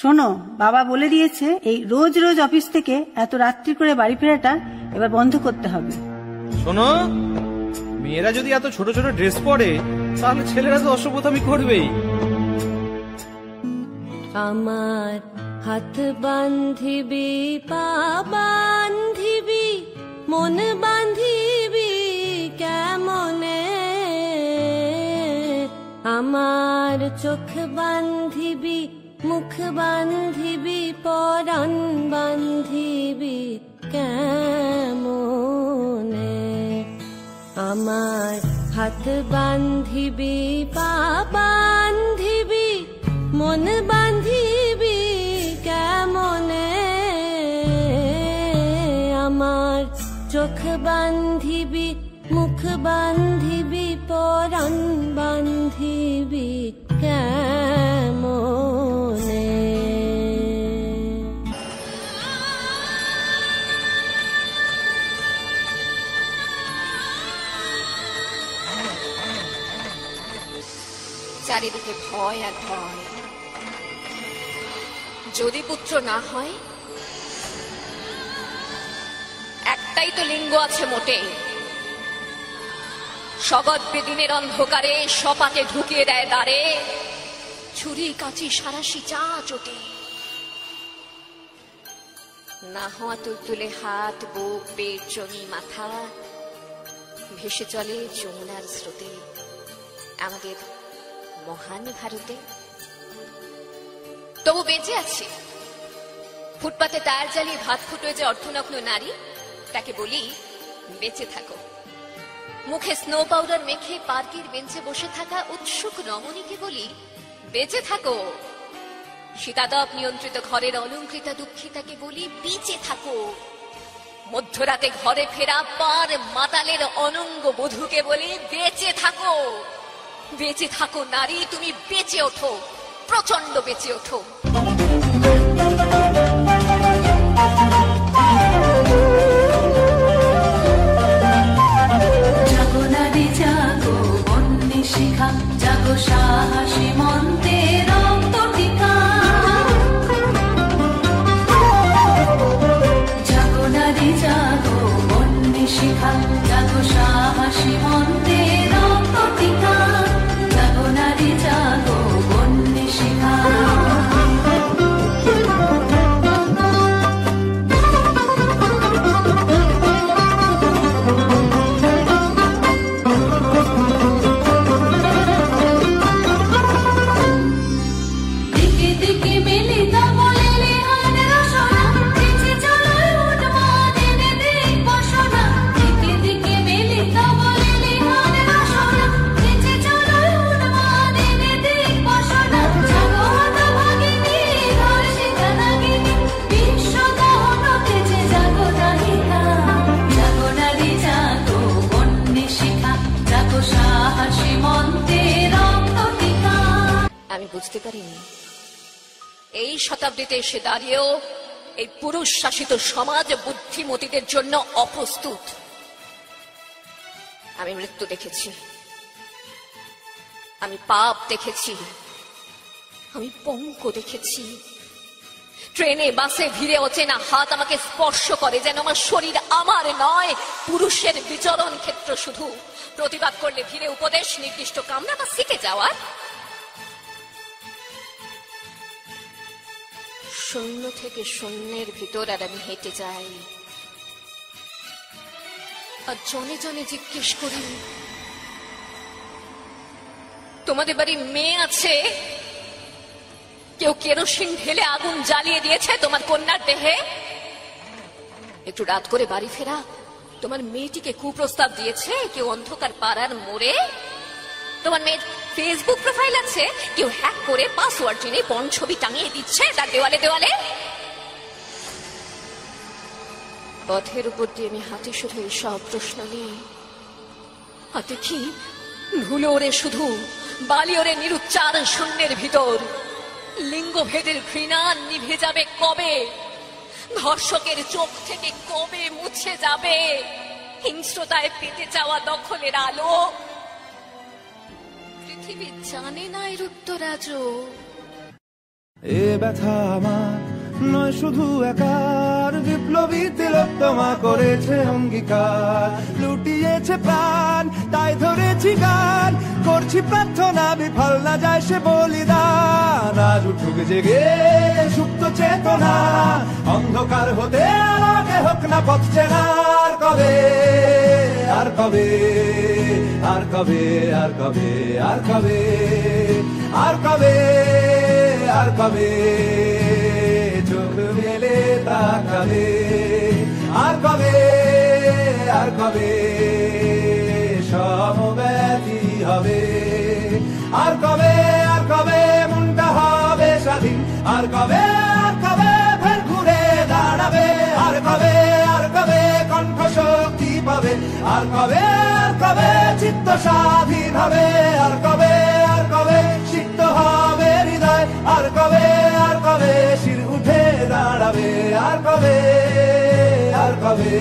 শোনো, বাবা বলে দিয়েছে এই রোজ রোজ অফিস থেকে এত রাত্রি করে বাড়ি ফেরাটা এবার বন্ধ করতে হবে। শোনো, মেয়েরা যদি এত ছোট ছোট ড্রেস পরে তাহলে ছেলেরা তো অসভ্যতামি করবেই। আমার হাত বান্ধিবি, পা বান্ধিবি, মন বান্ধিবি কেমনে, আমার চোখ বান্ধিবি, মুখ বান্ধিবি, পরাণ বান্ধিবি কেমনে, আমার হাত বান্ধিবি, পা বান্ধিবি, মন বান্ধিবি কেমনে, আমার চোখ বান্ধিবি, মুখ বান্ধিবি, পরাণ বান্ধিবি কেমনে। চারিদিকে ভয় আর ভয়। যদি পুত্র না হয়, একটাই তো লিঙ্গ আছে মোটে, সগৎ বেদিনের অন্ধকারে সপাতে ঢুকিয়ে দেয় দ্বারে, ছুরি কাঁচি সারাশি চা চোটে, না হওয়া তুলতুলে হাত, বুক, পেট, জমি, মাথা ভেসে চলে যমুনার স্রোতে আমাদের মহান ভারতে। তবু বেঁচে আছে ফুটপাতে টায়ার জ্বালিয়ে ভাত ফুটোয় যে অর্ধনগ্ন নারী, তাকে বলি বেঁচে থাকো। মুখে স্নো পাউডার মেখে পার্কের বেঞ্চে বসে থাকা উৎসুক রমণীকে বলি বেঁচে থাকো। শীতাতপ নিয়ন্ত্রিত ঘরের অলঙ্কৃতা দুঃখিতাকে বলি বেঁচে থাকো। মধ্যরাতে ঘরে ফেরা পার মাতালের অনঙ্গ বধূকে বলি বেঁচে থাকো। বেঁচে থাকো নারী, তুমি বেঁচে ওঠো, প্রচন্ড বেঁচে ওঠো। জাগো নারী জাগো, বন্যী শিখা, জাগো সাহসী মন্ত্রে রক্ত টিকা। জাগো নারী জাগো, বন্যী শিখা, জাগো সাহসী মন্ত্রে রক্ত টিকা। জাগো নারী জাগো, বন্যী শিখা। আমি বুঝতে পারিনি এই শতাব্দীতে এসে দাঁড়িয়েও এই পুরুষ শাসিত সমাজ বুদ্ধিমতীদের জন্য অপ্রস্তুত। আমি মৃত্যু দেখেছি, আমি পাপ দেখেছি, আমি পঙ্ক দেখেছি। ট্রেনে বাসে ভিড়ে অচেনা হাত আমাকে স্পর্শ করে, যেন আমার শরীর আমার নয়, পুরুষের বিচরণ ক্ষেত্র শুধু। প্রতিবাদ করলে ভিড়ে উপদেশ, নির্দিষ্ট কামনা বা শিখে যাওয়ার। শূন্য থেকে শূন্যের ভিতর আর আমি হেঁটে যাই, আর জনে জনে জিজ্ঞেস করি, তোমাদের বাড়ি মেয়ে আছে? কেউ কেরোসিন ঢেলে আগুন জ্বালিয়ে দিয়েছে তোমার কন্যার দেহে? একটু রাত করে বাড়ি ফেরা তোমার মেয়েটিকে কুপ্রস্তাব দিয়েছে কেউ অন্ধকার পাড়ার মোড়ে? তোমার মেয়ের ফেসবুক প্রোফাইল আছে, কেউ হ্যাক করে পাসওয়ার্ড জেনে পর্ন ছবি টাঙিয়ে দিচ্ছে তার দেওয়ালে দেওয়ালে? পথের উপর দিয়ে আমি হাঁটি শুধু সব প্রশ্ন নিয়ে, আর দেখি ধুলো ওরে শুধু, বালি ওরে নিরুচ্চার শূন্যের ভিতর। লিঙ্গভেদের ঘৃণা নিভে যাবে কবে? ধর্ষকের চোখ থেকে কবে মুছে যাবে হিংস্রতায় পেতে চাওয়া দখলের আলো? পৃথিবী জানে না এর উত্তর আজও। এ ব্যথা আমার নয় শুধু একার, বিপ্লবী তিলোত্তমা করেছে অঙ্গীকার, লুটিয়েছে প্রাণ তাই ধরেছি গান, করছি প্রার্থনা বিফল না যায় সে বলিদান। আজ উঠুক জেগে সুপ্ত চেতনা, অন্ধকার হতে আলোকে হোক না পথ চেনা। আর কবে, আর কবে, আর কবে, আর কবে, আর কবে, আর কবে, আর কবে চোখ মেলে তাকাবে। আর কবে, আর কবে সমব্যথী হবে। আর কবে, আর কবে মনটা হবে স্বাধীন। আর কবে, আর কবে ফের ঘুরে দাঁড়াবে। আর কবে, আর কবে কণ্ঠ শক্তি পাবে। আর কবে, আর কবে চিত্ত স্বাধীন হবে। আর কবে, আর কবে সিক্ত হবে হৃদয়। আর কবে, আর কবে শির উঠে দাঁড়াবে। আর কবে, আর কবে